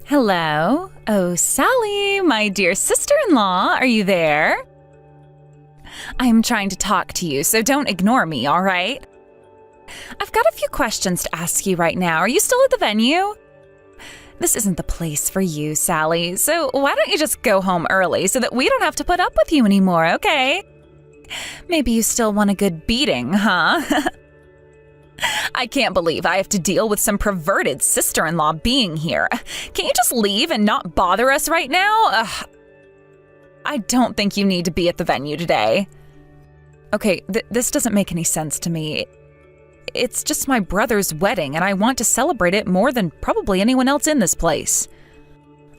Hello? Oh, Sally, my dear sister-in-law, are you there? I'm trying to talk to you, so don't ignore me, all right? I've got a few questions to ask you right now. Are you still at the venue? This isn't the place for you, Sally, so why don't you just go home early so that we don't have to put up with you anymore, okay? Maybe you still want a good beating, huh? I can't believe I have to deal with some perverted sister-in-law being here. Can't you just leave and not bother us right now? Ugh. I don't think you need to be at the venue today. Okay, this doesn't make any sense to me. It's just my brother's wedding, and I want to celebrate it more than probably anyone else in this place.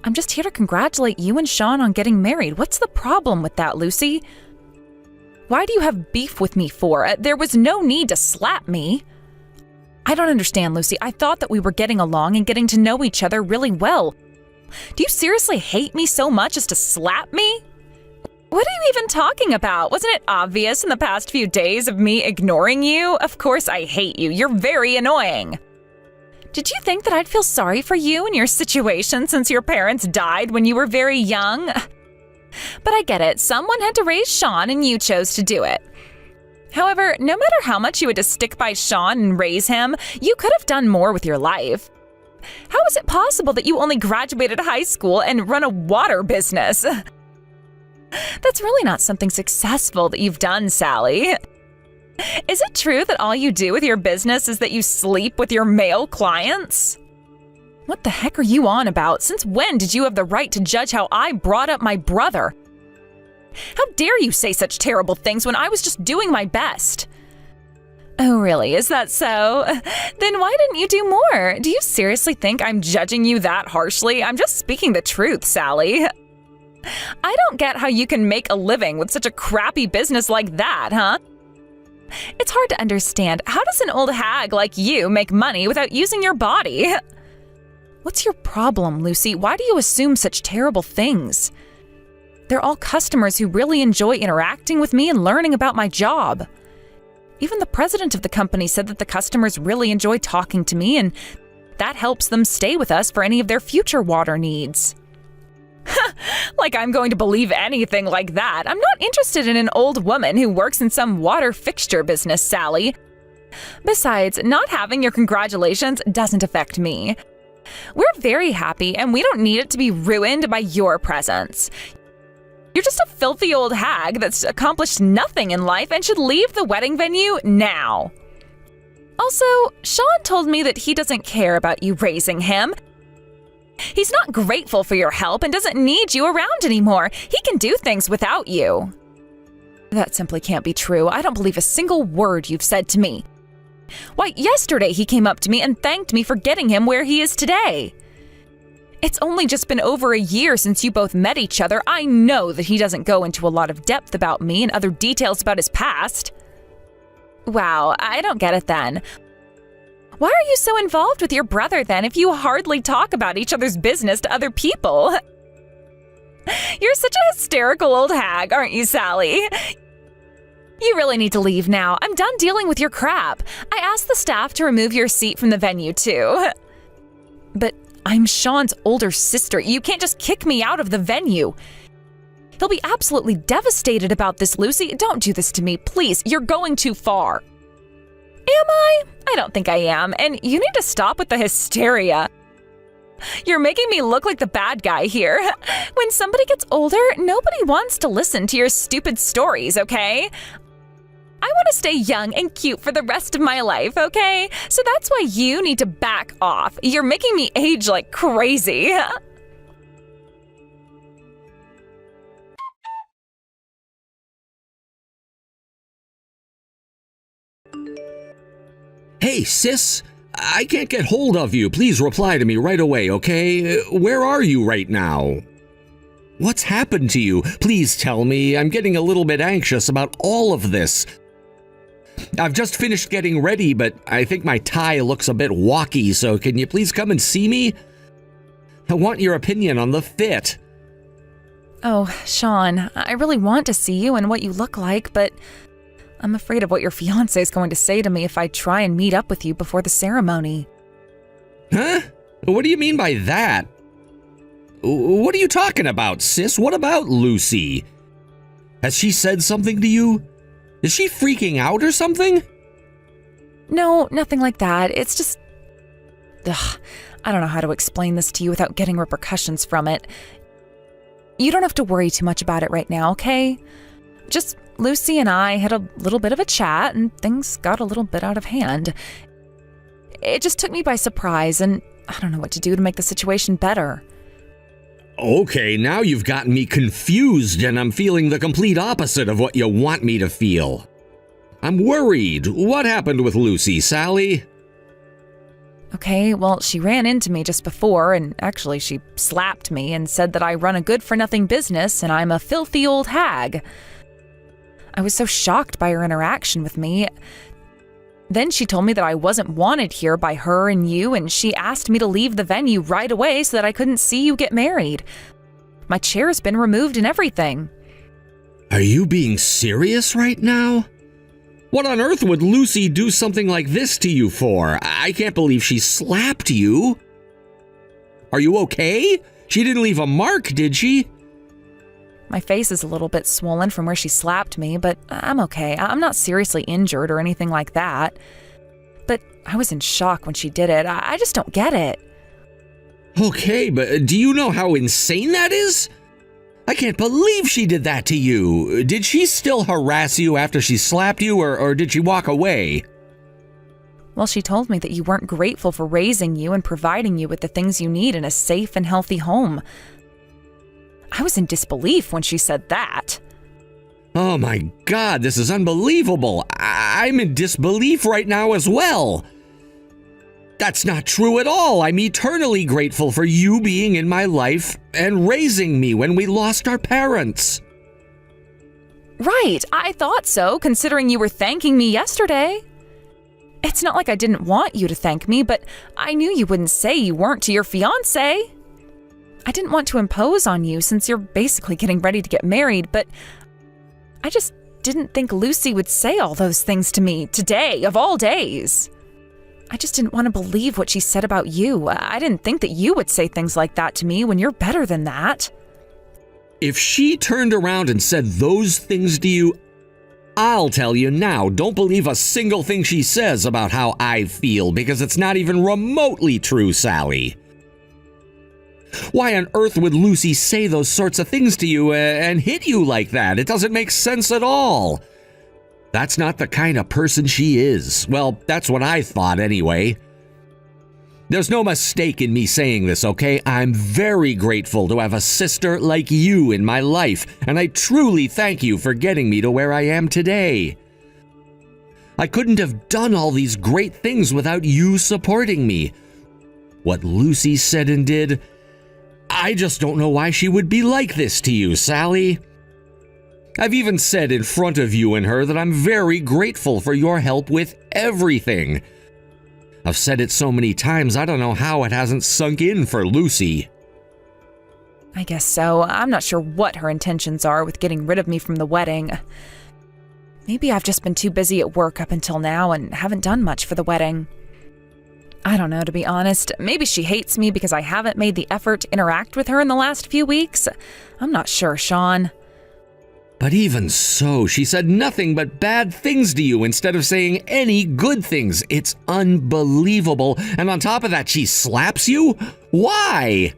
I'm just here to congratulate you and Sean on getting married. What's the problem with that, Lucy? Why do you have beef with me for? There was no need to slap me. I don't understand, Lucy. I thought that we were getting along and getting to know each other really well. Do you seriously hate me so much as to slap me? What are you even talking about? Wasn't it obvious in the past few days of me ignoring you? Of course I hate you. You're very annoying. Did you think that I'd feel sorry for you and your situation since your parents died when you were very young? But I get it. Someone had to raise Sean and you chose to do it. However, no matter how much you had to stick by Sean and raise him, you could have done more with your life. How is it possible that you only graduated high school and run a water business? That's really not something successful that you've done, Sally. Is it true that all you do with your business is that you sleep with your male clients? What the heck are you on about? Since when did you have the right to judge how I brought up my brother? How dare you say such terrible things when I was just doing my best? Oh, really? Is that so? Then why didn't you do more? Do you seriously think I'm judging you that harshly? I'm just speaking the truth, Sally. I don't get how you can make a living with such a crappy business like that, huh? It's hard to understand. How does an old hag like you make money without using your body? What's your problem, Lucy? Why do you assume such terrible things? They're all customers who really enjoy interacting with me and learning about my job. Even the president of the company said that the customers really enjoy talking to me and that helps them stay with us for any of their future water needs. Like I'm going to believe anything like that. I'm not interested in an old woman who works in some water fixture business, Sally. Besides, not having your congratulations doesn't affect me. We're very happy and we don't need it to be ruined by your presence. You're just a filthy old hag that's accomplished nothing in life and should leave the wedding venue now. Also, Sean told me that he doesn't care about you raising him. He's not grateful for your help and doesn't need you around anymore. He can do things without you. That simply can't be true. I don't believe a single word you've said to me. Why, yesterday he came up to me and thanked me for getting him where he is today. It's only just been over a year since you both met each other. I know that he doesn't go into a lot of depth about me and other details about his past. Wow, I don't get it then. Why are you so involved with your brother then if you hardly talk about each other's business to other people? You're such a hysterical old hag, aren't you, Sally? You really need to leave now. I'm done dealing with your crap. I asked the staff to remove your seat from the venue too. But I'm Sean's older sister. You can't just kick me out of the venue. He'll be absolutely devastated about this, Lucy. Don't do this to me, please. You're going too far. Am I? I don't think I am, and you need to stop with the hysteria. You're making me look like the bad guy here. When somebody gets older, nobody wants to listen to your stupid stories, okay? I want to stay young and cute for the rest of my life, okay? So that's why you need to back off. You're making me age like crazy. Hey, sis, I can't get hold of you. Please reply to me right away, okay? Where are you right now? What's happened to you? Please tell me. I'm getting a little bit anxious about all of this. I've just finished getting ready, but I think my tie looks a bit walky, so can you please come and see me? I want your opinion on the fit. Oh, Sean, I really want to see you and what you look like, but I'm afraid of what your fiancé is going to say to me if I try and meet up with you before the ceremony. Huh? What do you mean by that? What are you talking about, sis? What about Lucy? Has she said something to you? Is she freaking out or something? No, nothing like that. It's just... I don't know how to explain this to you without getting repercussions from it. You don't have to worry too much about it right now, okay? Just Lucy and I had a little bit of a chat and things got a little bit out of hand. It just took me by surprise and I don't know what to do to make the situation better. Okay, now you've gotten me confused and I'm feeling the complete opposite of what you want me to feel. I'm worried. What happened with Lucy, Sally? Okay, well, she ran into me just before, and actually she slapped me and said that I run a good-for-nothing business and I'm a filthy old hag. I was so shocked by her interaction with me. Then she told me that I wasn't wanted here by her and you, and she asked me to leave the venue right away so that I couldn't see you get married. My chair's been removed and everything. Are you being serious right now? What on earth would Lucy do something like this to you for? I can't believe she slapped you. Are you okay? She didn't leave a mark, did she? My face is a little bit swollen from where she slapped me, but I'm okay. I'm not seriously injured or anything like that. But I was in shock when she did it. I just don't get it. Okay, but do you know how insane that is? I can't believe she did that to you. Did she still harass you after she slapped you, or did she walk away? Well, she told me that you weren't grateful for raising you and providing you with the things you need in a safe and healthy home. I was in disbelief when she said that. Oh my God, this is unbelievable. I'm in disbelief right now as well. That's not true at all. I'm eternally grateful for you being in my life and raising me when we lost our parents. Right, I thought so, considering you were thanking me yesterday. It's not like I didn't want you to thank me, but I knew you wouldn't say you weren't to your fiancé. I didn't want to impose on you since you're basically getting ready to get married, but I just didn't think Lucy would say all those things to me today, of all days. I just didn't want to believe what she said about you. I didn't think that you would say things like that to me when you're better than that. If she turned around and said those things to you, I'll tell you now, don't believe a single thing she says about how I feel, because it's not even remotely true, Sally. Why on earth would Lucy say those sorts of things to you and hit you like that? It doesn't make sense at all. That's not the kind of person she is. Well, that's what I thought anyway. There's no mistake in me saying this, okay? I'm very grateful to have a sister like you in my life, and I truly thank you for getting me to where I am today. I couldn't have done all these great things without you supporting me. What Lucy said and did, I just don't know why she would be like this to you, Sally. I've even said in front of you and her that I'm very grateful for your help with everything. I've said it so many times, I don't know how it hasn't sunk in for Lucy. I guess so. I'm not sure what her intentions are with getting rid of me from the wedding. Maybe I've just been too busy at work up until now and haven't done much for the wedding. I don't know, to be honest. Maybe she hates me because I haven't made the effort to interact with her in the last few weeks. I'm not sure, Sean. But even so, she said nothing but bad things to you instead of saying any good things. It's unbelievable. And on top of that, she slaps you? Why?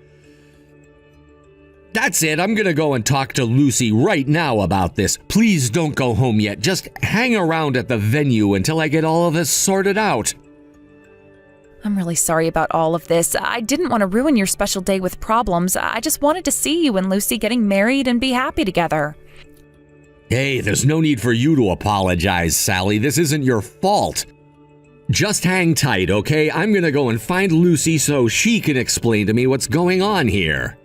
That's it. I'm gonna go and talk to Lucy right now about this. Please don't go home yet. Just hang around at the venue until I get all of this sorted out. I'm really sorry about all of this. I didn't want to ruin your special day with problems. I just wanted to see you and Lucy getting married and be happy together. Hey, there's no need for you to apologize, Sally. This isn't your fault. Just hang tight, okay? I'm gonna go and find Lucy so she can explain to me what's going on here.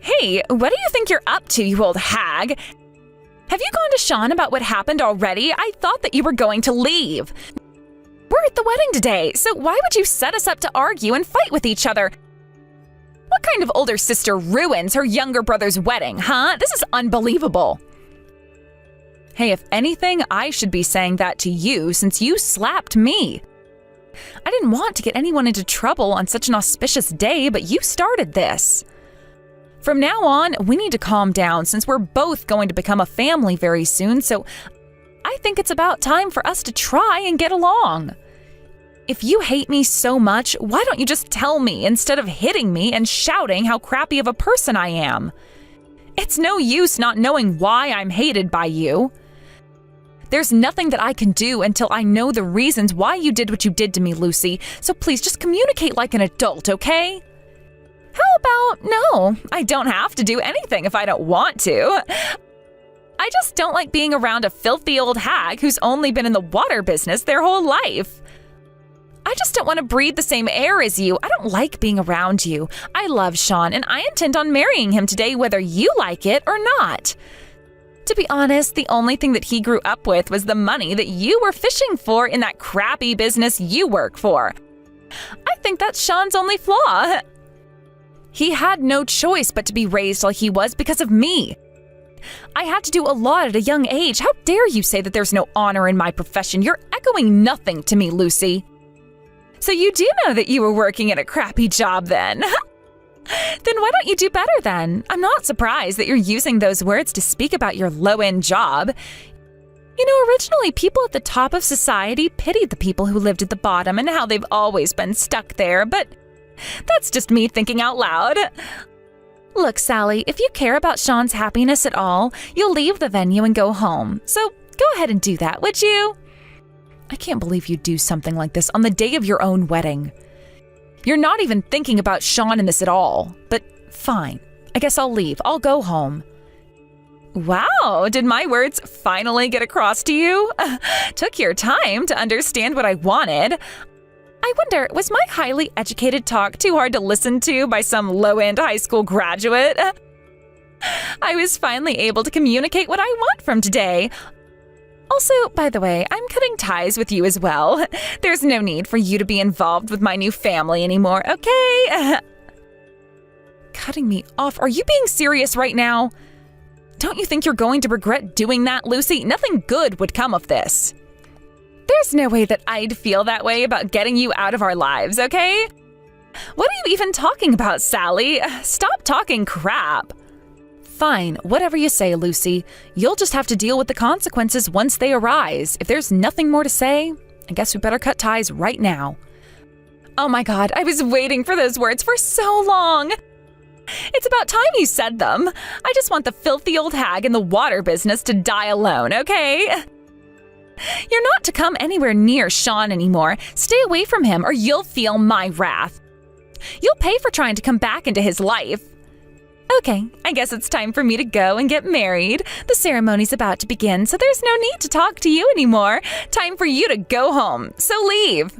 Hey, what do you think you're up to, you old hag? Have you gone to Sean about what happened already? I thought that you were going to leave. We're at the wedding today, so why would you set us up to argue and fight with each other? What kind of older sister ruins her younger brother's wedding, huh? This is unbelievable. Hey, if anything, I should be saying that to you since you slapped me. I didn't want to get anyone into trouble on such an auspicious day, but you started this. From now on, we need to calm down since we're both going to become a family very soon, so I think it's about time for us to try and get along. If you hate me so much, why don't you just tell me instead of hitting me and shouting how crappy of a person I am? It's no use not knowing why I'm hated by you. There's nothing that I can do until I know the reasons why you did what you did to me, Lucy, so please just communicate like an adult, okay? How about no, I don't have to do anything if I don't want to. I just don't like being around a filthy old hag who's only been in the water business their whole life. I just don't want to breathe the same air as you. I don't like being around you. I love Sean, and I intend on marrying him today whether you like it or not. To be honest, the only thing that he grew up with was the money that you were fishing for in that crappy business you work for. I think that's Sean's only flaw. He had no choice but to be raised like he was because of me. I had to do a lot at a young age. How dare you say that there's no honor in my profession? You're echoing nothing to me, Lucy. So you do know that you were working at a crappy job then? Then why don't you do better then? I'm not surprised that you're using those words to speak about your low-end job. You know, originally people at the top of society pitied the people who lived at the bottom and how they've always been stuck there, but that's just me thinking out loud. Look, Sally, if you care about Sean's happiness at all, you'll leave the venue and go home. So go ahead and do that, would you? I can't believe you'd do something like this on the day of your own wedding. You're not even thinking about Sean in this at all. But fine, I guess I'll leave. I'll go home. Wow, did my words finally get across to you? Took your time to understand what I wanted. I wonder, was my highly educated talk too hard to listen to by some low-end high school graduate? I was finally able to communicate what I want from today. Also, by the way, I'm cutting ties with you as well. There's no need for you to be involved with my new family anymore, okay? Cutting me off? Are you being serious right now? Don't you think you're going to regret doing that, Lucy? Nothing good would come of this. There's no way that I'd feel that way about getting you out of our lives, okay? What are you even talking about, Sally? Stop talking crap. Fine, whatever you say, Lucy. You'll just have to deal with the consequences once they arise. If there's nothing more to say, I guess we better cut ties right now. Oh my God, I was waiting for those words for so long. It's about time you said them. I just want the filthy old hag in the water business to die alone, okay? You're not to come anywhere near Sean anymore. Stay away from him or you'll feel my wrath. You'll pay for trying to come back into his life. Okay, I guess it's time for me to go and get married. The ceremony's about to begin, so there's no need to talk to you anymore. Time for you to go home, so leave.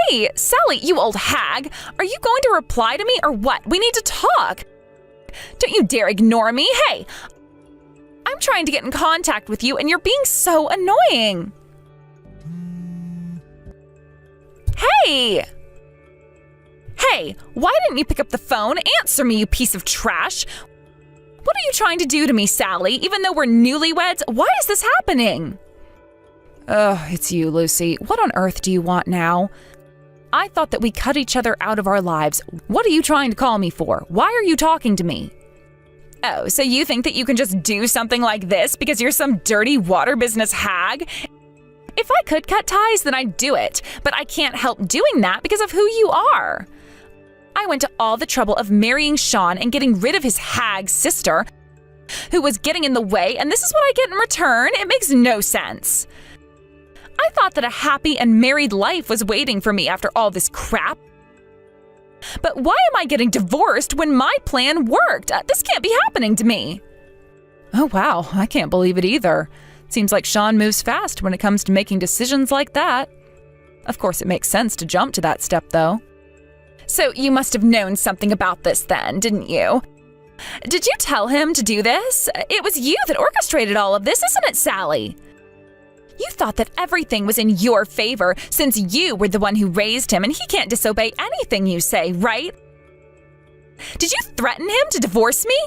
Hey, Sally, you old hag! Are you going to reply to me or what? We need to talk! Don't you dare ignore me! Hey! I'm trying to get in contact with you and you're being so annoying! Hey! Hey, why didn't you pick up the phone? Answer me, you piece of trash! What are you trying to do to me, Sally? Even though we're newlyweds, why is this happening? Ugh, it's you, Lucy. What on earth do you want now? I thought that we cut each other out of our lives. What are you trying to call me for? Why are you talking to me? Oh, so you think that you can just do something like this because you're some dirty water business hag? If I could cut ties, then I'd do it, but I can't help doing that because of who you are. I went to all the trouble of marrying Sean and getting rid of his hag sister, who was getting in the way, and this is what I get in return? It makes no sense. I thought that a happy and married life was waiting for me after all this crap. But why am I getting divorced when my plan worked? This can't be happening to me. Oh wow, I can't believe it either. Seems like Sean moves fast when it comes to making decisions like that. Of course, it makes sense to jump to that step, though. So you must have known something about this then, didn't you? Did you tell him to do this? It was you that orchestrated all of this, isn't it, Sally? You thought that everything was in your favor since you were the one who raised him and he can't disobey anything you say, right? Did you threaten him to divorce me?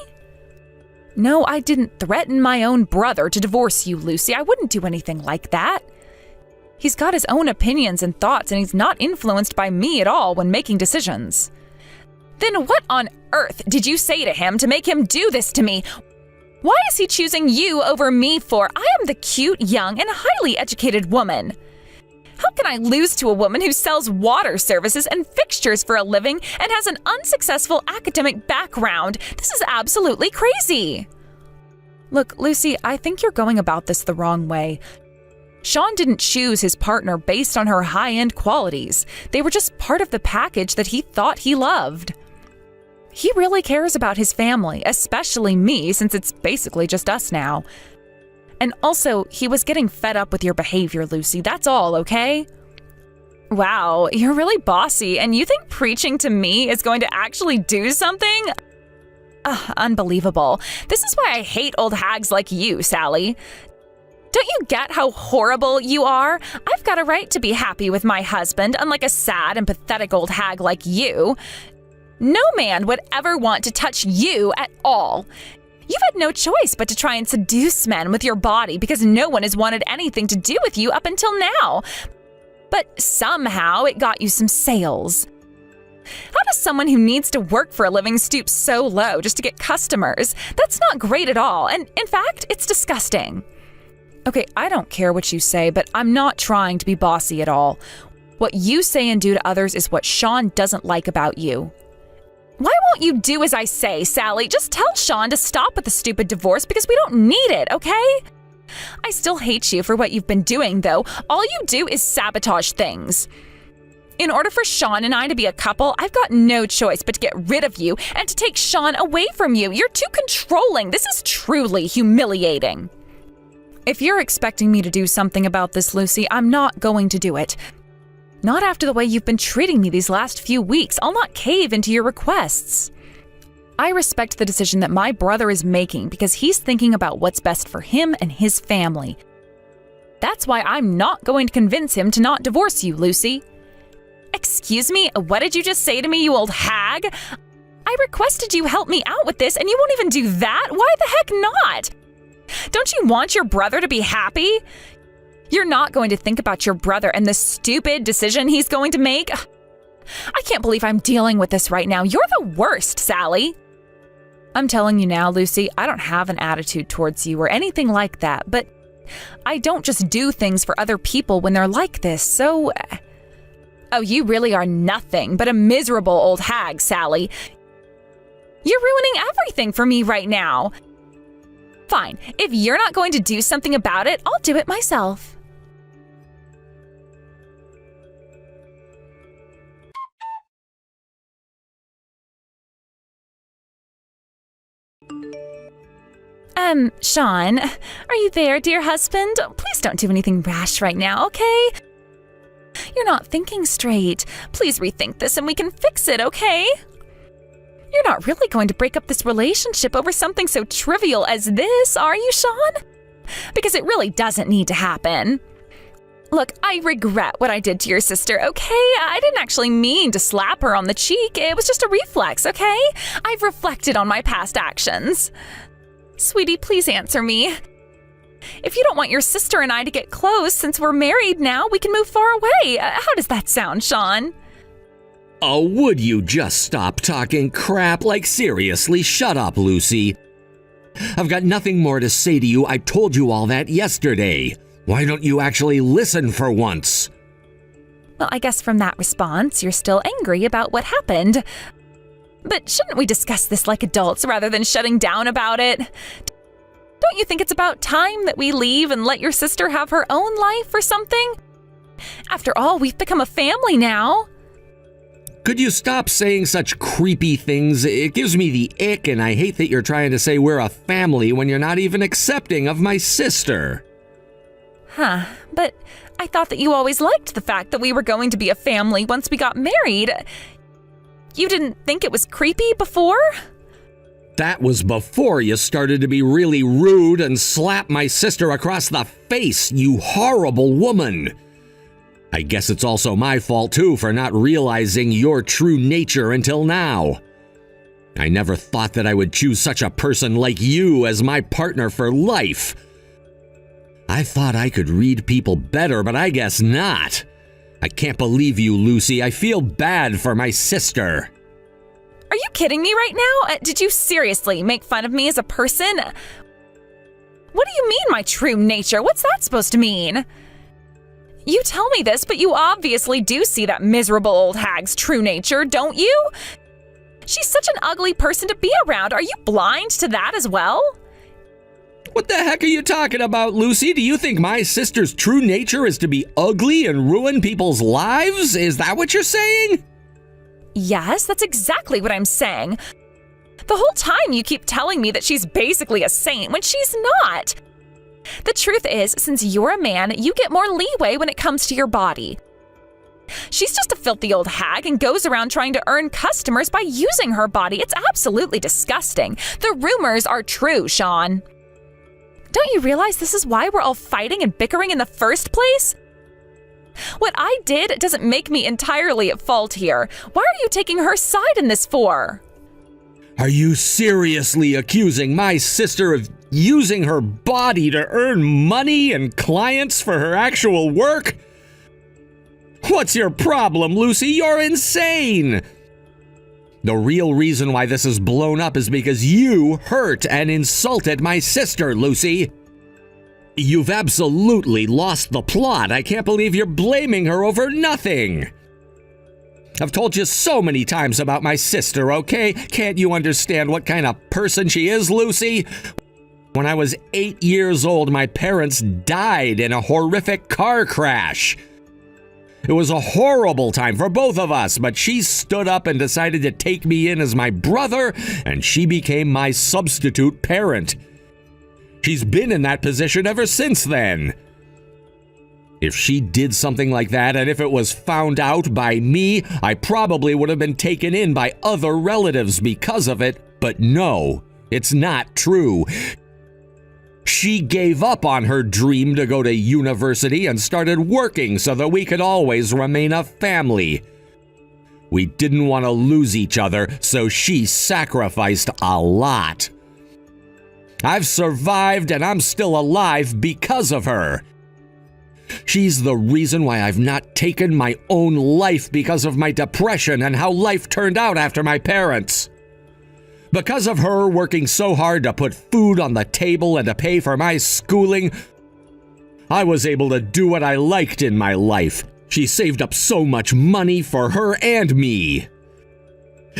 No, I didn't threaten my own brother to divorce you, Lucy. I wouldn't do anything like that. He's got his own opinions and thoughts, and he's not influenced by me at all when making decisions. Then what on earth did you say to him to make him do this to me? Why is he choosing you over me for? I am the cute, young, and highly educated woman. How can I lose to a woman who sells water services and fixtures for a living and has an unsuccessful academic background? This is absolutely crazy. Look, Lucy, I think you're going about this the wrong way. Sean didn't choose his partner based on her high-end qualities. They were just part of the package that he thought he loved. He really cares about his family, especially me, since it's basically just us now. And also, he was getting fed up with your behavior, Lucy. That's all, okay? Wow, you're really bossy, and you think preaching to me is going to actually do something? Unbelievable. This is why I hate old hags like you, Sally. Don't you get how horrible you are? I've got a right to be happy with my husband, unlike a sad and pathetic old hag like you. No man would ever want to touch you at all. You've had no choice but to try and seduce men with your body because no one has wanted anything to do with you up until now. But somehow it got you some sales. How does someone who needs to work for a living stoop so low just to get customers? That's not great at all, and in fact, it's disgusting. Okay, I don't care what you say, but I'm not trying to be bossy at all. What you say and do to others is what Sean doesn't like about you. Why won't you do as I say, Sally? Just tell Sean to stop with the stupid divorce because we don't need it, okay? I still hate you for what you've been doing, though. All you do is sabotage things. In order for Sean and I to be a couple, I've got no choice but to get rid of you and to take Sean away from you. You're too controlling. This is truly humiliating. If you're expecting me to do something about this, Lucy, I'm not going to do it. Not after the way you've been treating me these last few weeks. I'll not cave into your requests. I respect the decision that my brother is making because he's thinking about what's best for him and his family. That's why I'm not going to convince him to not divorce you, Lucy. Excuse me? What did you just say to me, you old hag? I requested you help me out with this and you won't even do that? Why the heck not? Don't you want your brother to be happy? You're not going to think about your brother and the stupid decision he's going to make? I can't believe I'm dealing with this right now. You're the worst, Sally. I'm telling you now, Lucy, I don't have an attitude towards you or anything like that, but I don't just do things for other people when they're like this, so... Oh, you really are nothing but a miserable old hag, Sally. You're ruining everything for me right now. Fine, if you're not going to do something about it, I'll do it myself. Sean, are you there, dear husband? Please don't do anything rash right now, okay? You're not thinking straight. Please rethink this and we can fix it, okay? You're not really going to break up this relationship over something so trivial as this, are you, Sean? Because it really doesn't need to happen. Look, I regret what I did to your sister, okay? I didn't actually mean to slap her on the cheek. It was just a reflex, okay? I've reflected on my past actions. Sweetie, please answer me. If you don't want your sister and I to get close since we're married now, we can move far away. How does that sound, Sean? Oh, would you just stop talking crap? Like, seriously, shut up, Lucy. I've got nothing more to say to you. I told you all that yesterday. Why don't you actually listen for once? Well, I guess from that response, you're still angry about what happened. But shouldn't we discuss this like adults rather than shutting down about it? Don't you think it's about time that we leave and let your sister have her own life or something? After all, we've become a family now. Could you stop saying such creepy things? It gives me the ick, and I hate that you're trying to say we're a family when you're not even accepting of my sister. But I thought that you always liked the fact that we were going to be a family once we got married. You didn't think it was creepy before? That was before you started to be really rude and slap my sister across the face, you horrible woman. I guess it's also my fault too for not realizing your true nature until now. I never thought that I would choose such a person like you as my partner for life. I thought I could read people better, but I guess not. I can't believe you, Lucy. I feel bad for my sister. Are you kidding me right now? Did you seriously make fun of me as a person? What do you mean, my true nature? What's that supposed to mean? You tell me this, but you obviously do see that miserable old hag's true nature, don't you? She's such an ugly person to be around. Are you blind to that as well? What the heck are you talking about, Lucy? Do you think my sister's true nature is to be ugly and ruin people's lives? Is that what you're saying? Yes, that's exactly what I'm saying. The whole time you keep telling me that she's basically a saint when she's not. The truth is, since you're a man, you get more leeway when it comes to your body. She's just a filthy old hag and goes around trying to earn customers by using her body. It's absolutely disgusting. The rumors are true, Sean. Don't you realize this is why we're all fighting and bickering in the first place? What I did doesn't make me entirely at fault here. Why are you taking her side in this for? Are you seriously accusing my sister of using her body to earn money and clients for her actual work? What's your problem, Lucy? You're insane! The real reason why this is blown up is because you hurt and insulted my sister, Lucy. You've absolutely lost the plot. I can't believe you're blaming her over nothing. I've told you so many times about my sister, okay? Can't you understand what kind of person she is, Lucy? When I was 8 years old, my parents died in a horrific car crash. It was a horrible time for both of us, but she stood up and decided to take me in as my brother, and she became my substitute parent. She's been in that position ever since then. If she did something like that, and if it was found out by me, I probably would have been taken in by other relatives because of it, but no, it's not true. She gave up on her dream to go to university and started working so that we could always remain a family. We didn't want to lose each other, so she sacrificed a lot. I've survived and I'm still alive because of her. She's the reason why I've not taken my own life because of my depression and how life turned out after my parents. Because of her working so hard to put food on the table and to pay for my schooling, I was able to do what I liked in my life. She saved up so much money for her and me.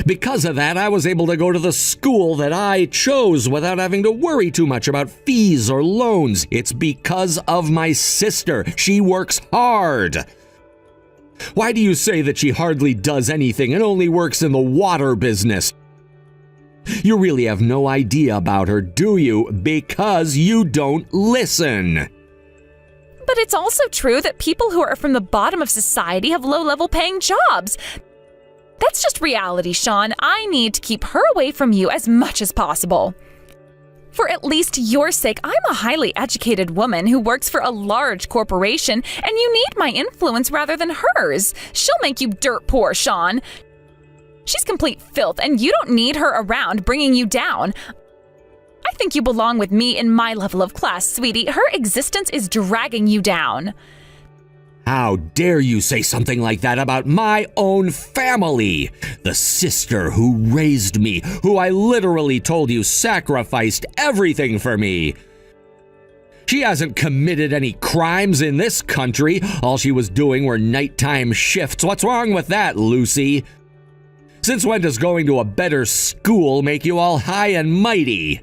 Because of that, I was able to go to the school that I chose without having to worry too much about fees or loans. It's because of my sister. She works hard. Why do you say that she hardly does anything and only works in the water business? You really have no idea about her, do you? Because you don't listen. But it's also true that people who are from the bottom of society have low-level paying jobs. That's just reality, Sean. I need to keep her away from you as much as possible. For at least your sake, I'm a highly educated woman who works for a large corporation, and you need my influence rather than hers. She'll make you dirt poor, Sean. She's complete filth, and you don't need her around bringing you down. I think you belong with me in my level of class, sweetie. Her existence is dragging you down. How dare you say something like that about my own family? The sister who raised me, who I literally told you sacrificed everything for me. She hasn't committed any crimes in this country. All she was doing were nighttime shifts. What's wrong with that, Lucy? Since when does going to a better school make you all high and mighty?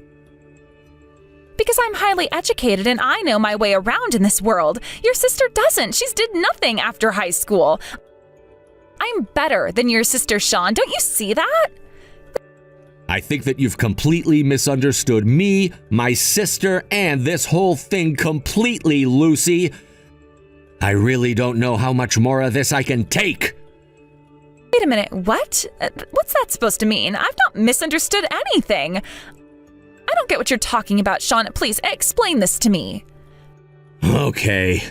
Because I'm highly educated and I know my way around in this world. Your sister doesn't. She's did nothing after high school. I'm better than your sister, Sean. Don't you see that? I think that you've completely misunderstood me, my sister, and this whole thing completely, Lucy. I really don't know how much more of this I can take. Wait a minute, what? What's that supposed to mean? I've not misunderstood anything. I don't get what you're talking about, Sean. Please, explain this to me. Okay.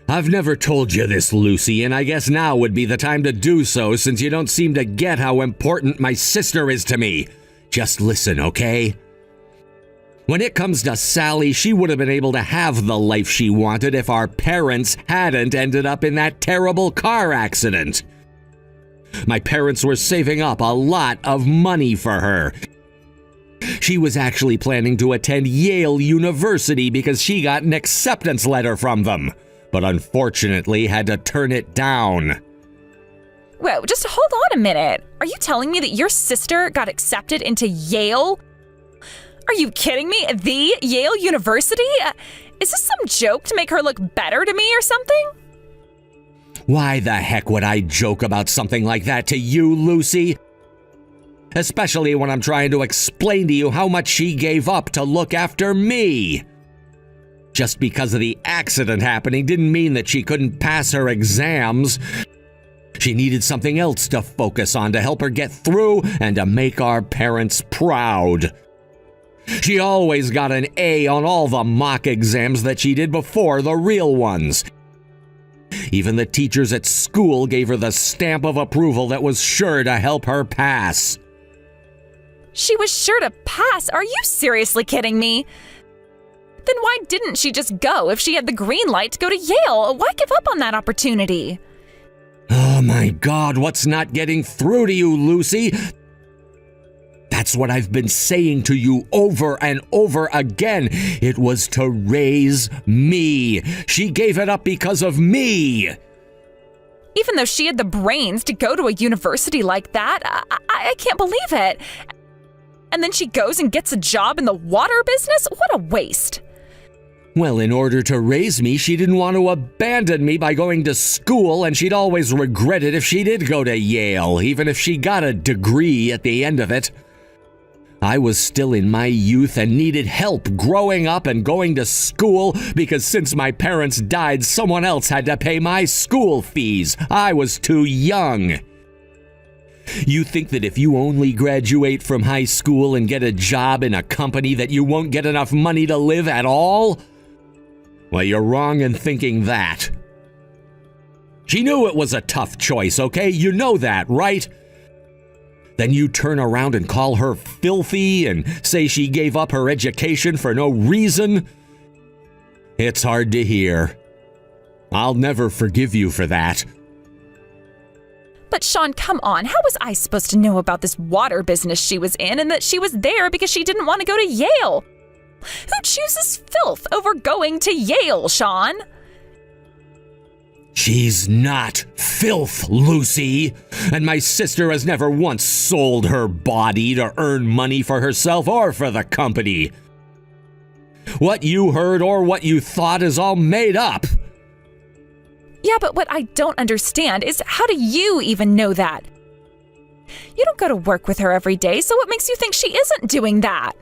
I've never told you this, Lucy, and I guess now would be the time to do so since you don't seem to get how important my sister is to me. Just listen, okay? When it comes to Sally, she would have been able to have the life she wanted if our parents hadn't ended up in that terrible car accident. My parents were saving up a lot of money for her. She was actually planning to attend Yale University because she got an acceptance letter from them, but unfortunately had to turn it down. Whoa, just hold on a minute. Are you telling me that your sister got accepted into Yale? Are you kidding me? The Yale University? Is this some joke to make her look better to me or something? Why the heck would I joke about something like that to you, Lucy? Especially when I'm trying to explain to you how much she gave up to look after me. Just because of the accident happening didn't mean that she couldn't pass her exams. She needed something else to focus on to help her get through and to make our parents proud. She always got an A on all the mock exams that she did before the real ones. Even the teachers at school gave her the stamp of approval that was sure to help her pass. She was sure to pass? Are you seriously kidding me? Then why didn't she just go if she had the green light to go to Yale? Why give up on that opportunity? Oh my God, what's not getting through to you, Lucy? That's what I've been saying to you over and over again. It was to raise me. She gave it up because of me. Even though she had the brains to go to a university like that, I can't believe it. And then she goes and gets a job in the water business? What a waste. Well, in order to raise me, she didn't want to abandon me by going to school, and she'd always regret it if she did go to Yale, even if she got a degree at the end of it. I was still in my youth and needed help growing up and going to school because since my parents died, someone else had to pay my school fees. I was too young. You think that if you only graduate from high school and get a job in a company that you won't get enough money to live at all? Well, you're wrong in thinking that. She knew it was a tough choice, okay? You know that, right? Then you turn around and call her filthy and say she gave up her education for no reason? It's hard to hear. I'll never forgive you for that. But Sean, come on. How was I supposed to know about this water business she was in and that she was there because she didn't want to go to Yale? Who chooses filth over going to Yale, Sean? She's not filth, Lucy. And my sister has never once sold her body to earn money for herself or for the company. What you heard or what you thought is all made up. Yeah, but what I don't understand is how do you even know that? You don't go to work with her every day, so what makes you think she isn't doing that?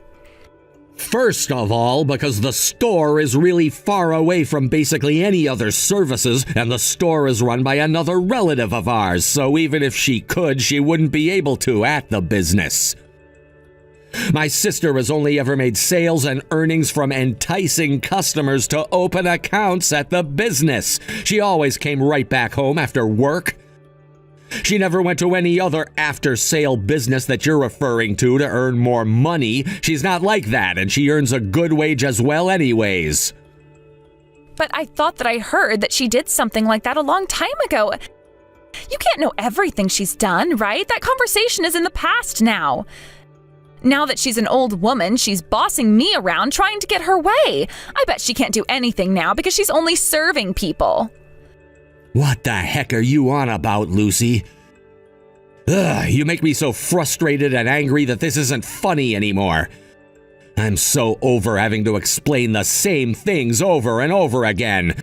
First of all, because the store is really far away from basically any other services, and the store is run by another relative of ours, so even if she could, she wouldn't be able to at the business. My sister has only ever made sales and earnings from enticing customers to open accounts at the business. She always came right back home after work. She never went to any other after-sale business that you're referring to earn more money. She's not like that, and she earns a good wage as well anyways. But I thought that I heard that she did something like that a long time ago. You can't know everything she's done, right? That conversation is in the past now. Now that she's an old woman, she's bossing me around trying to get her way. I bet she can't do anything now because she's only serving people. What the heck are you on about, Lucy? Ugh, you make me so frustrated and angry that this isn't funny anymore. I'm so over having to explain the same things over and over again.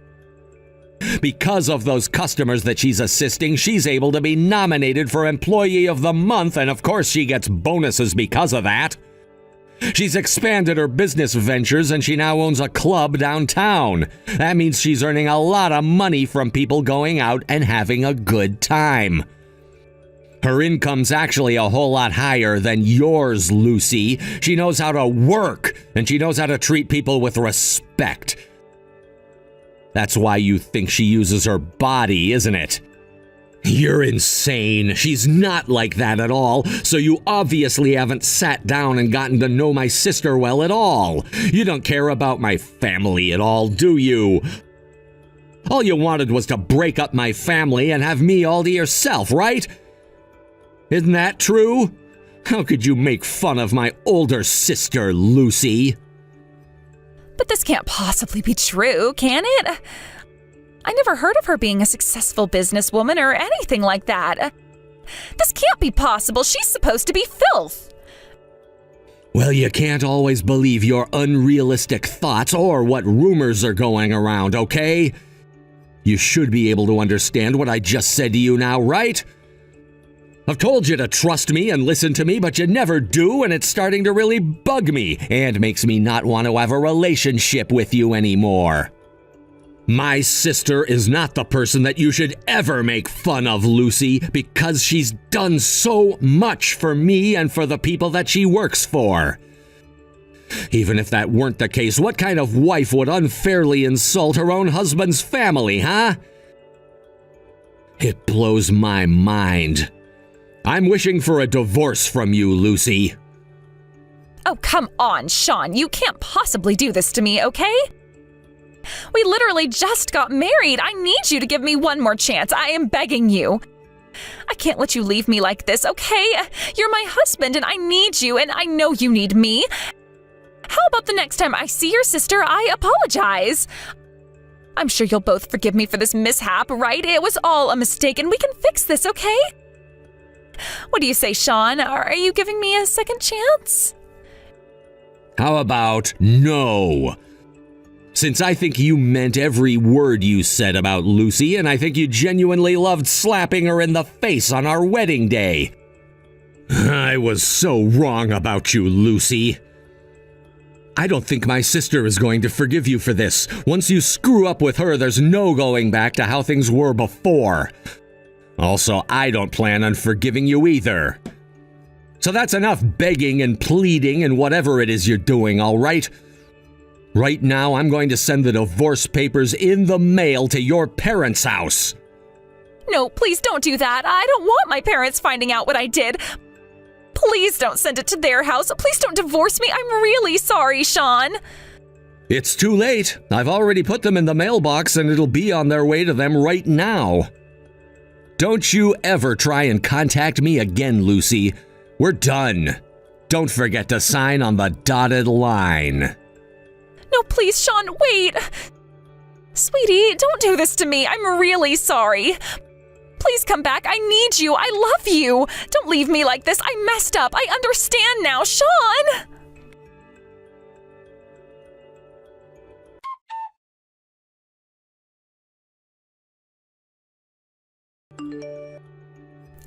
Because of those customers that she's assisting, she's able to be nominated for Employee of the Month, and of course she gets bonuses because of that. She's expanded her business ventures and she now owns a club downtown. That means she's earning a lot of money from people going out and having a good time. Her income's actually a whole lot higher than yours, Lucy. She knows how to work, and she knows how to treat people with respect. That's why you think she uses her body, isn't it? You're insane. She's not like that at all, so you obviously haven't sat down and gotten to know my sister well at all. You don't care about my family at all, do you? All you wanted was to break up my family and have me all to yourself, right? Isn't that true? How could you make fun of my older sister, Lucy? But this can't possibly be true, can it? I never heard of her being a successful businesswoman or anything like that. This can't be possible. She's supposed to be filth. Well, you can't always believe your unrealistic thoughts or what rumors are going around, okay? You should be able to understand what I just said to you now, right? I've told you to trust me and listen to me, but you never do, and it's starting to really bug me and makes me not want to have a relationship with you anymore. My sister is not the person that you should ever make fun of, Lucy, because she's done so much for me and for the people that she works for. Even if that weren't the case, what kind of wife would unfairly insult her own husband's family, huh? It blows my mind. I'm wishing for a divorce from you, Lucy. Oh, come on, Sean. You can't possibly do this to me, okay? We literally just got married. I need you to give me one more chance. I am begging you. I can't let you leave me like this, okay? You're my husband and I need you and I know you need me. How about the next time I see your sister, I apologize? I'm sure you'll both forgive me for this mishap, right? It was all a mistake and we can fix this, okay? What do you say, Sean? Are you giving me a second chance? How about no? Since I think you meant every word you said about Lucy, and I think you genuinely loved slapping her in the face on our wedding day. I was so wrong about you, Lucy. I don't think my sister is going to forgive you for this. Once you screw up with her, there's no going back to how things were before. Also, I don't plan on forgiving you either. So that's enough begging and pleading and whatever it is you're doing, all right? Right now, I'm going to send the divorce papers in the mail to your parents' house. No, please don't do that. I don't want my parents finding out what I did. Please don't send it to their house. Please don't divorce me. I'm really sorry, Sean. It's too late. I've already put them in the mailbox and it'll be on their way to them right now. Don't you ever try and contact me again, Lucy. We're done. Don't forget to sign on the dotted line. No, please, Sean, wait. Sweetie, don't do this to me. I'm really sorry. Please come back. I need you. I love you. Don't leave me like this. I messed up. I understand now, Sean.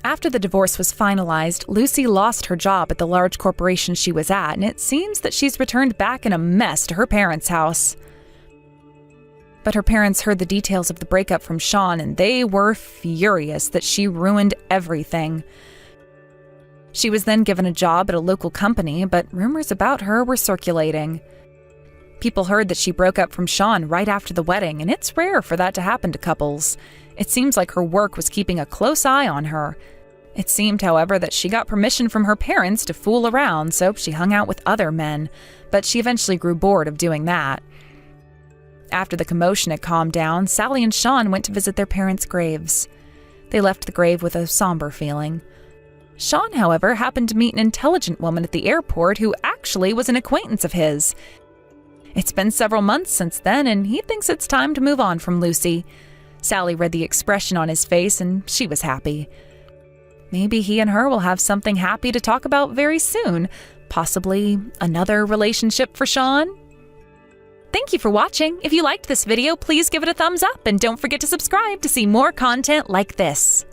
After the divorce was finalized, Lucy lost her job at the large corporation she was at, and it seems that she's returned back in a mess to her parents' house. But her parents heard the details of the breakup from Sean, and they were furious that she ruined everything. She was then given a job at a local company, but rumors about her were circulating. People heard that she broke up from Sean right after the wedding, and it's rare for that to happen to couples. It seems like her work was keeping a close eye on her. It seemed, however, that she got permission from her parents to fool around, so she hung out with other men, but she eventually grew bored of doing that. After the commotion had calmed down, Sally and Sean went to visit their parents' graves. They left the grave with a somber feeling. Sean, however, happened to meet an intelligent woman at the airport who actually was an acquaintance of his. It's been several months since then, and he thinks it's time to move on from Lucy. Sally read the expression on his face, and she was happy. Maybe he and her will have something happy to talk about very soon. Possibly another relationship for Sean? Thank you for watching. If you liked this video, please give it a thumbs up and don't forget to subscribe to see more content like this.